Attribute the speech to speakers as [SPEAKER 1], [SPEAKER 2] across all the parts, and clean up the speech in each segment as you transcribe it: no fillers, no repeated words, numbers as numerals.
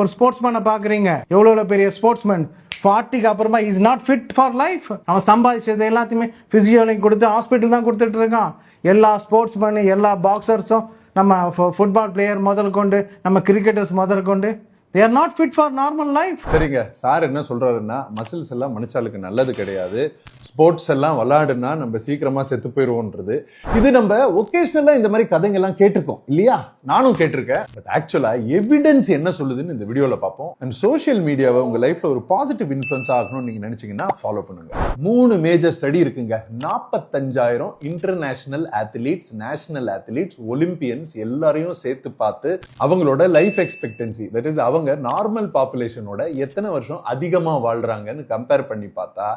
[SPEAKER 1] ஒரு ஸ்போர்ட்ஸ்மேனை பாக்குறீங்க, எவ்வளவு பெரிய ஸ்போர்ட்ஸ்மேன் 40க்கு அப்புறமா is not fit for life. அவன் சம்பாதிச்சது எல்லாத்தையுமே பிசியோலஜி கொடுத்து ஹாஸ்பிட்டல் தான் கொடுத்துட்டு இருக்கான். எல்லா ஸ்போர்ட்ஸ்மேன், எல்லா பாக்ஸர்ஸும், நம்ம ஃபுட்பால் பிளேயர் முதல் கொண்டு, நம்ம கிரிக்கெட்டர்ஸ் முதல் கொண்டு, they are not fit for normal life.
[SPEAKER 2] சரிங்க, சார் என்ன சொல்றாருன்னா, மசில்ஸ் எல்லாம் மனுஷாளுக்கு நல்லது கிடையாது, ஸ்போர்ட்ஸ் எல்லாம் விளையாடுனா நம்ம சீக்கிரமா செத்து போயிருவோன்றது. இது நம்ம ஒகேஷனலா இந்த மாதிரி கதைங்க எல்லாம் கேட்டிருக்கோம் இல்லையா? நானும் கேட்டிருக்கேன். பட் ஆக்சுவலா எவிடன்ஸ் என்ன சொல்லுதுன்னு இந்த வீடியோல பார்ப்போம். அண்ட் சோஷியல் மீடியாவை உங்க லைஃப்ல ஒரு பாசிட்டிவ் இன்ஃப்ளூயன்ஸ் ஆகணும்னு நீங்க நினைச்சீங்கன்னா ஃபாலோ பண்ணுங்க. 3 மேஜர் ஸ்டடி இருக்குங்க. 45,000 international athletes, national athletes, Olympians எல்லாரையும் சேர்த்து பார்த்து அவங்களோட லைஃப் எக்ஸ்பெக்டன்சி, தட் இஸ் அவங்க நார்மல் பாப்புலேஷனோட எத்தனை வருஷம் அதிகமா வாழ்றாங்கன்னு கம்பேர் பண்ணி பார்த்தா,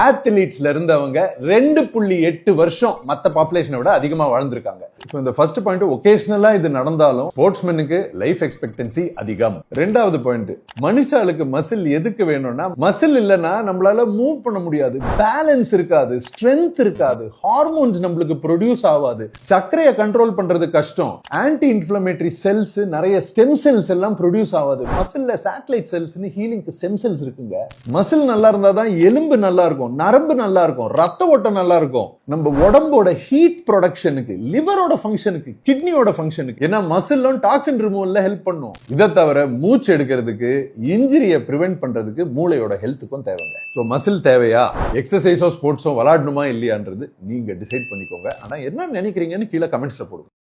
[SPEAKER 2] அத்லீட்ஸ்ல இருந்தவங்க 2.8 வருஷம் மத்த பாப்புலேஷனை விட அதிகமா வாழ்ந்திருக்காங்க. சோ இந்த ஃபர்ஸ்ட் பாயிண்ட், ஒகேஷனலா இது நடந்தாலும் ஸ்போர்ட்ஸ்மேனுக்கு லைஃப் எக்ஸ்பெக்டன்சி அதிகம். ரெண்டாவது பாயிண்ட், மனுஷாளுக்கு மசில் எதுக்கு வேணும்னா, மசில் இல்லைன்னா நம்மளால மூவ் பண்ண முடியாது, பேலன்ஸ் இருக்காது, ஸ்ட்ரென்த் இருக்காது, ஹார்மோன்ஸ் நம்மளுக்கு ப்ரொடியூஸ் ஆகாது, சர்க்கரையை கண்ட்ரோல் பண்றது கஷ்டம், ஆன்டி இன்ஃப்ளமேட்டரி செல்ஸ், நிறைய ஸ்டெம் செல்ஸ் எல்லாம் ப்ரொடியூஸ் ஆகாது. மசில்ல சேட்டலைட் செல்ஸ்னு ஹீலிங் ஸ்டெம் செல்ஸ் இருக்குங்க. மசில் நல்லா இருந்தா தான் எலும்பு நல்லா இருக்கும், நரம்பு நல்லா இருக்கும், ரத்த ஓட்டம் நல்லா இருக்கும், நம்ம உடம்போட ஹீட் ப்ரொடக்ஷனுக்கு, லிவரோட ஃபங்க்ஷனுக்கு, கிட்னியோட ஃபங்க்ஷனுக்கு, ஏன்னா மசிலும் டாக்ஸின் ரிமூவல்ல ஹெல்ப் பண்ணும். இதை தவிர மூச்சு எடுக்கிறதுக்கு, இன்ஜுரியை பிரிவென்ட் பண்றதுக்கு மூளையோட ஹெல்த்துக்கும் தேவைங்க. சோ மசில் தேவையா, எக்ஸசைஸோ ஸ்போர்ட்ஸோ விளையாடணுமா இல்லையான்றது நீங்க டிசைட் பண்ணிக்கோங்க. ஆனா என்ன நினைக்கிறீங்கன்னு கீழே கமெண்ட்ஸ்ல போடுங்க.